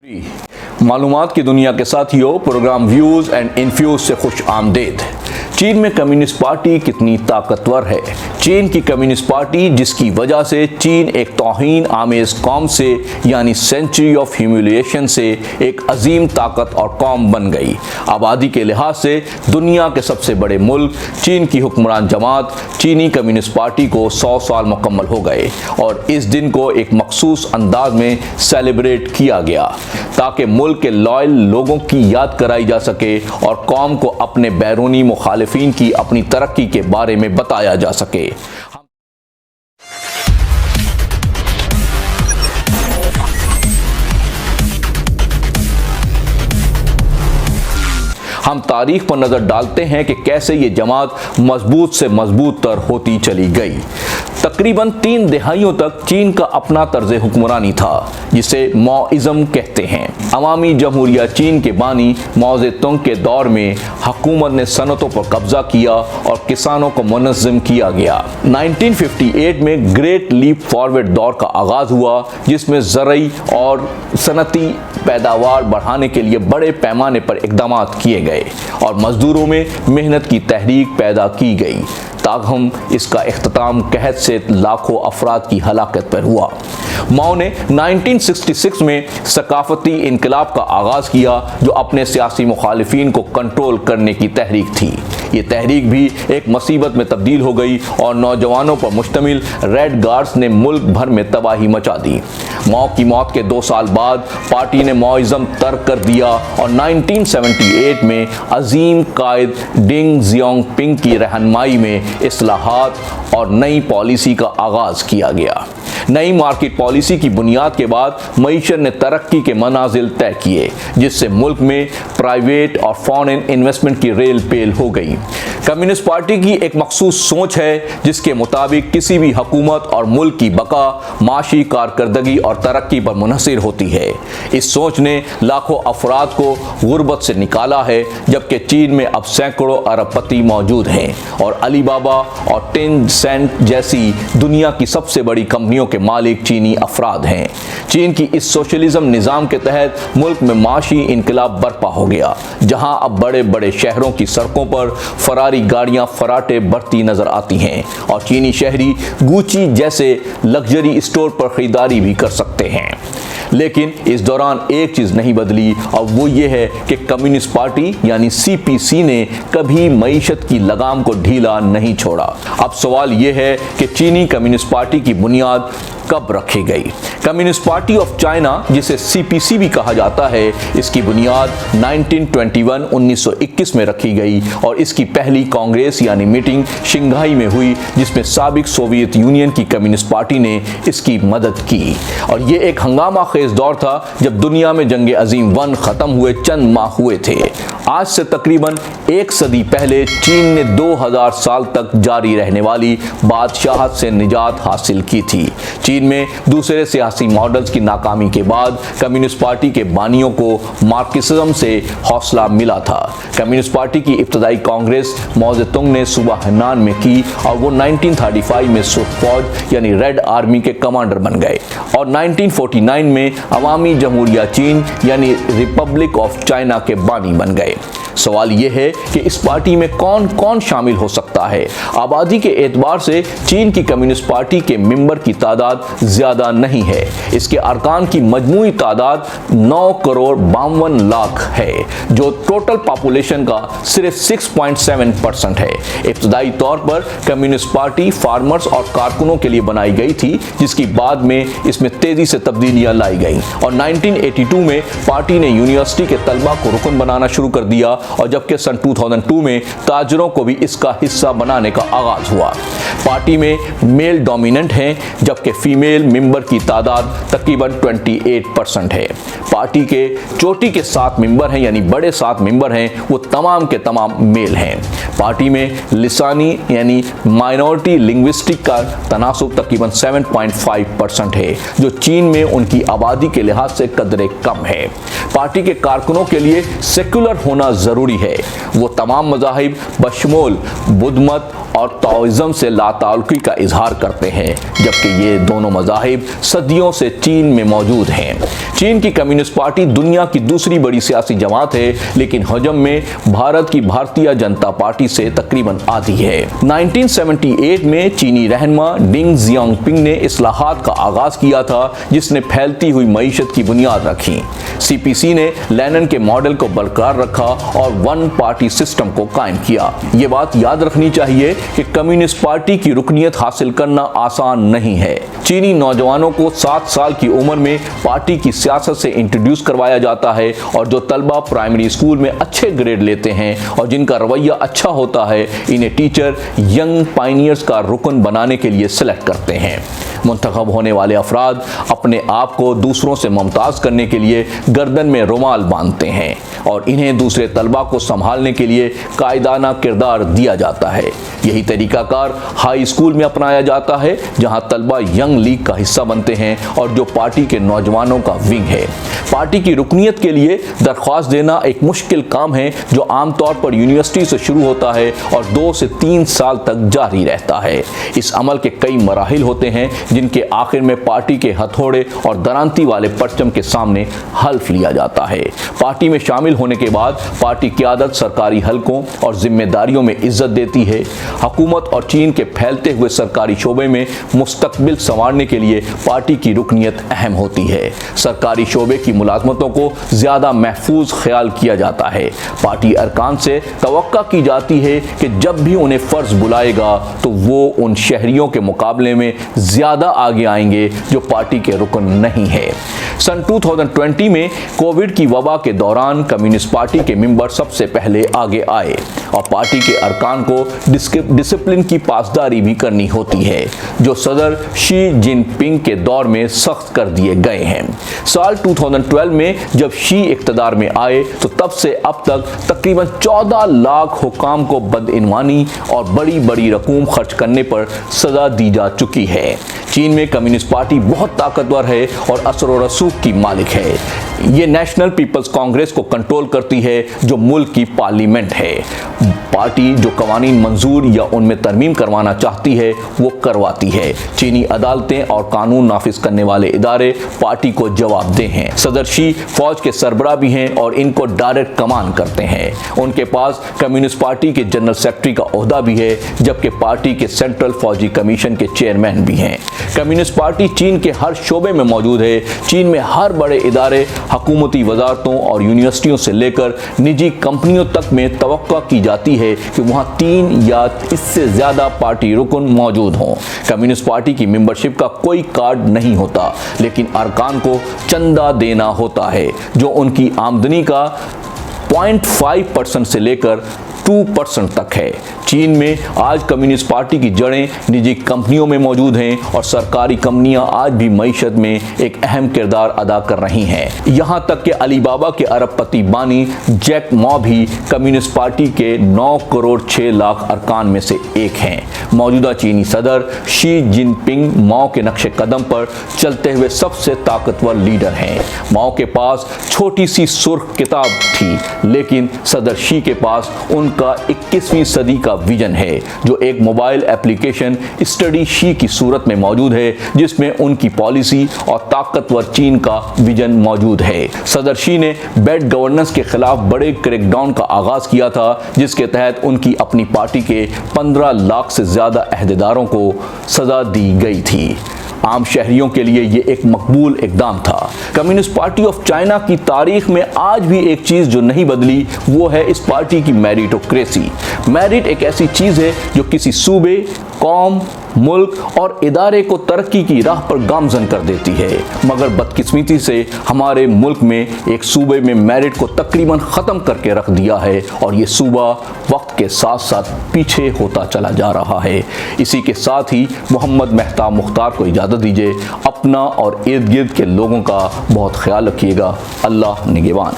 मालूमात की दुनिया के साथियों, प्रोग्राम व्यूज एंड इन्फ्यूज से खुश आमदेद। चीन में कम्युनिस्ट पार्टी कितनी ताकतवर है। चीन की कम्युनिस्ट पार्टी, जिसकी वजह से चीन एक तौहीन आमेज कौम से यानी सेंचुरी ऑफ ह्यूमिलिएशन से एक अजीम ताकत और कौम बन गई। आबादी के लिहाज से दुनिया के सबसे बड़े मुल्क चीन की हुक्मरान जमात चीनी कम्युनिस्ट पार्टी को 100 साल मुकम्मल हो गए और इस दिन को एक मखसूस अंदाज में सेलिब्रेट किया गया ताकि मुल्क के लॉयल लोगों की याद कराई जा सके और कौम को अपने बैरूनी मुखालिफिन की अपनी तरक्की के बारे में बताया जा सके। हम तारीख पर नज़र डालते हैं कि कैसे ये जमात मजबूत से मजबूत तर होती चली गई। तकरीबन 3 दहाइयों तक चीन का अपना तर्ज हुक्मरानी था, जिसे माओइज़्म कहते हैं। अवामी जमहूरिया चीन के बानी माओ ज़ेडुंग के दौर में हुकूमत ने सनतों पर कब्जा किया और किसानों को मुनज़्ज़म किया गया। 1958 में ग्रेट लीप फॉरवर्ड दौर का आगाज़ हुआ, जिसमें ज़रई और सनती पैदावार बढ़ाने के लिए बड़े पैमाने पर इक़दाम किए गए और मज़दूरों में मेहनत की तहरीक पैदा की गई। ताहम इसका इख्तिताम कहत से लाखों अफराद की हलाकत पर हुआ। माओ ने 1966 में सकाफती इनकलाब का आगाज़ किया, जो अपने सियासी मुखालिफिन को कंट्रोल करने की तहरीक थी। ये तहरीक भी एक मुसीबत में तब्दील हो गई और नौजवानों पर मुश्तमिल रेड गार्ड्स ने मुल्क भर में तबाही मचा दी। माओ की मौत के 2 साल बाद पार्टी ने माओइज़्म तर्क कर दिया और 1978 में अजीम कायद डेंग ज़ियाओपिंग की रहनुमाई में इस्लाहात और नई पॉलिसी का आगाज़ किया गया। नई मार्केट पॉलिसी की बुनियाद के बाद मईशत ने तरक्की के मनाजिल तय किए, जिससे मुल्क में प्राइवेट और फॉरेन इन्वेस्टमेंट की रेल पेल हो गई। कम्युनिस्ट पार्टी की एक मखसूस सोच है, जिसके मुताबिक किसी भी हुकूमत और मुल्क की बका माशी कारकर्दगी और तरक्की पर मुनहसिर होती है। इस सोच ने लाखों अफराद को गुर्बत से निकाला है, जबकि चीन में अब सैकड़ों अरबपति मौजूद हैं और अलीबाबा और टेंसेंट जैसी दुनिया की सबसे बड़ी कंपनियों के मालिक चीनी अफराद हैं। चीन की इस सोशलिज्म निज़ाम के तहत मुल्क में माशी इनकलाब बर्पा हो गया, जहां अब बड़े बड़े शहरों की सड़कों पर फरारी गाड़ियां फराटे बढ़ती नजर आती हैं और चीनी शहरी गुची जैसे लग्जरी स्टोर पर खरीदारी भी कर सकते हैं। लेकिन इस दौरान एक चीज़ नहीं बदली और वो ये है कि कम्युनिस्ट पार्टी यानी CPC ने कभी मईशत की लगाम को ढीला नहीं छोड़ा। अब सवाल ये है कि चीनी कम्युनिस्ट पार्टी की बुनियाद कब रखी गई। कम्युनिस्ट पार्टी ऑफ चाइना, जिसे CPC भी कहा जाता है, इसकी बुनियाद 1921 में रखी गई और इसकी पहली कांग्रेस यानी मीटिंग शंघाई में हुई, जिसमें साबिक सोवियत यूनियन की कम्युनिस्ट पार्टी ने इसकी मदद की। और ये एक हंगामा खेज दौर था जब दुनिया में जंग अजीम 1 ख़त्म हुए चंद माह हुए थे। आज से तकरीबन 1 सदी पहले चीन ने 2000 साल तक जारी रहने वाली बादशाहत से निजात हासिल की थी। चीन में दूसरे सियासी मॉडल्स की नाकामी के बाद कम्युनिस्ट पार्टी के बानियों को मार्क्सिज्म से हौसला मिला था। कम्युनिस्ट पार्टी की इब्तदाई कांग्रेस माओ ज़ेडुंग ने सूबा हेनान में की और वो 1935 में सुर्ख फौज यानी रेड आर्मी के कमांडर बन गए और 1949 में अवामी जमहूरिया चीन यानी रिपब्लिक ऑफ चाइना के बानी बन गए। सवाल यह है कि इस पार्टी में कौन कौन शामिल हो सकता है। आबादी के एतबार से चीन की कम्युनिस्ट पार्टी के मेंबर की तादाद ज़्यादा नहीं है। इसके अरकान की मजमूई तादाद 9 करोड़ 52 लाख है, जो टोटल पॉपुलेशन का सिर्फ 6.7% है। इब्तदाई तौर पर कम्युनिस्ट पार्टी फार्मर्स और कारकुनों के लिए बनाई गई थी, जिसकी बाद में इसमें तेज़ी से तब्दीलियाँ लाई गईं और 1982 में पार्टी ने यूनिवर्सिटी के तलबा को रुकन बनाना शुरू कर दिया और जबकि सन 2002 में ताजरों को भी इसका हिस्सा बनाने का आगाज हुआ। पार्टी में मेल डोमिनेंट हैं, जबकि फीमेल मेंबर की तादाद तकरीबन 28% है। पार्टी के चोटी के 7 मेंबर हैं यानी बड़े 7 मेंबर हैं, वो तमाम के तमाम मेल हैं। पार्टी में लिसानी यानी माइनॉरिटी लिंग्विस्टिक का तनासुब तकरीबन 7.5% है, जो चीन में उनकी आबादी के लिहाज से कदरे कम है। पार्टी के कारकुनों के लिए सेक्युलर होना ज़रूरी है। वो तमाम मज़ाहिब बशमूल बुद्ध मत اور ताओइज्म से लाताल्लुकी का इजहार करते हैं, जबकि ये दोनों मज़ाहिब सदियों से चीन में मौजूद हैं। चीन की कम्युनिस्ट पार्टी दुनिया की दूसरी बड़ी सियासी जमात है, लेकिन हजम में भारत की भारतीय जनता पार्टी से तकरीबन आधी है। 1978 में चीनी रहनुमा डिंग जियांगपिंग ने इस्लाहात का आगाज किया था, जिसने फैलती हुई मईशत की बुनियाद रखी। सीपीसी ने लेनिन के मॉडल को बरकरार रखा और वन पार्टी सिस्टम को कायम किया। ये बात याद रखनी चाहिए कि कम्युनिस्ट पार्टी की रुकनियत हासिल करना आसान नहीं है। चीनी नौजवानों को 7 साल की उम्र में पार्टी की सियासत से इंट्रोड्यूस करवाया जाता है, और जो तलबा प्राइमरी स्कूल में अच्छे ग्रेड लेते हैं और जिनका रवैया अच्छा होता है, इन्हें टीचर यंग पायनियर्स का रुकन बनाने के लिए सिलेक्ट करते हैं। मुंतखब होने वाले अफराद अपने आप को दूसरों से मुमताज करने के लिए गर्दन में रुमाल बांधते हैं और इन्हें दूसरे तलबा को संभालने के लिए कायदाना किरदार दिया जाता है। यही तरीकाकार हाई स्कूल में अपनाया जाता है, जहां तलबा यंग लीग का हिस्सा बनते हैं और जो पार्टी के नौजवानों का विंग है। पार्टी की रुकनियत के लिए दरख्वास्त देना एक मुश्किल काम है, जो आमतौर पर यूनिवर्सिटी से शुरू होता है और 2 से 3 साल तक जारी रहता है। इस अमल के कई मराहिल होते हैं, जिनके आखिर में पार्टी के हथौड़े और दरांती वाले परचम के सामने हल्फ लिया जाता है। पार्टी में शामिल होने के बाद पार्टी क़यादत सरकारी हलकों और जिम्मेदारियों में इज्जत देती है। हुकूमत और चीन के फैलते हुए सरकारी शोबे में मुस्तकबिल संवारने के लिए पार्टी की रुकनियत अहम होती है। सरकारी शोबे की मुलाजमतों को ज़्यादा महफूज ख्याल किया जाता है। पार्टी अरकान से तवक्का की जाती है कि जब भी उन्हें फ़र्ज बुलाएगा तो वो उन शहरियों के मुकाबले में ज़्यादा आगे आएंगे जो पार्टी के रुकन नहीं है। सन 2020 में कोविड की वबा के दौरान कम्युनिस्ट पार्टी के मेंबर सबसे पहले आगे आए और पार्टी के अरकान को डिसिप्लिन की पासदारी भी करनी होती है, जो सदर शी जिनपिंग के दौर में सख्त कर दिए गए हैं। साल 2012 में जब शी इक़्तिदार में आए तो तब से अब तक तकरीबन 14 लाख हुकाम को बदइनवानी और बड़ी बड़ी रकूम खर्च करने पर सज़ा दी जा चुकी है। चीन में कम्युनिस्ट पार्टी बहुत ताकतवर है और असर व रसूख की मालिक है। ये नेशनल पीपल्स कांग्रेस को कंट्रोल करती है, जो मुल्क की पार्लियामेंट है। पार्टी जो कवानीन मंजूर या उनमें तरमीम करवाना चाहती है वो करवाती है। चीनी अदालतें और कानून नाफिज करने वाले इदारे पार्टी को जवाबदेह हैं। सदर शी फौज के सरबराह भी हैं और इनको डायरेक्ट कमान करते हैं। उनके पास कम्युनिस्ट पार्टी के जनरल सेक्रेटरी का ओहदा भी है, जबकि पार्टी के सेंट्रल फौजी कमीशन के चेयरमैन भी हैं। कम्युनिस्ट पार्टी चीन के हर शोबे में मौजूद है। चीन में हर बड़े इदारे, हुकूमती वजारतों और यूनिवर्सिटियों से लेकर निजी कंपनियों तक में तवक्का की जाती है कि वहाँ 3 या इससे ज़्यादा पार्टी रुकन मौजूद हों। कम्युनिस्ट पार्टी की मेंबरशिप का कोई कार्ड नहीं होता, लेकिन अरकान को चंदा देना होता है, जो उनकी आमदनी का 0.5% से लेकर 2% तक है। चीन में आज कम्युनिस्ट पार्टी की जड़ें निजी कंपनियों में मौजूद हैं और सरकारी कंपनियां आज भी मईशत में एक अहम किरदार अदा कर रही हैं। यहां तक कि अलीबाबा के अरबपति बानी जैक मा भी कम्युनिस्ट पार्टी के 9 करोड़ 6 लाख अरकान में से एक हैं। मौजूदा चीनी सदर शी जिनपिंग माओ के नक्शे कदम पर चलते हुए सबसे ताकतवर लीडर हैं। माओ के पास छोटी सी सुर्ख किताब थी, लेकिन सदर शी के पास उनका 21वीं सदी का विजन है, जो एक मोबाइल एप्लीकेशन स्टडी शी की सूरत में मौजूद है, जिसमें उनकी पॉलिसी और ताकतवर चीन का विजन मौजूद है। सदर शी ने बैड गवर्नेंस के खिलाफ बड़े क्रैकडाउन का आगाज किया था, जिसके तहत उनकी अपनी पार्टी के 15 लाख से ज्यादा अहदेदारों को सजा दी गई थी। आम शहरियों के लिए ये एक मकबूल इकदाम था। कम्युनिस्ट पार्टी ऑफ चाइना की तारीख में आज भी एक चीज़ जो नहीं बदली, वो है इस पार्टी की मेरिटोक्रेसी। मेरिट एक ऐसी चीज़ है जो किसी सूबे, कौम, मुल्क और इदारे को तरक्की की राह पर गामजन कर देती है। मगर बदकिस्मती से हमारे मुल्क में एक सूबे में मेरिट को तकरीबन ख़त्म करके रख दिया है और ये सूबा वक्त के साथ साथ पीछे होता चला जा रहा है। इसी के साथ ही मोहम्मद मेहताब मुख्तार को इजाज़त दीजिए। अपना और इर्द गिर्द के लोगों का बहुत ख्याल रखिएगा। अल्लाह निगहबान।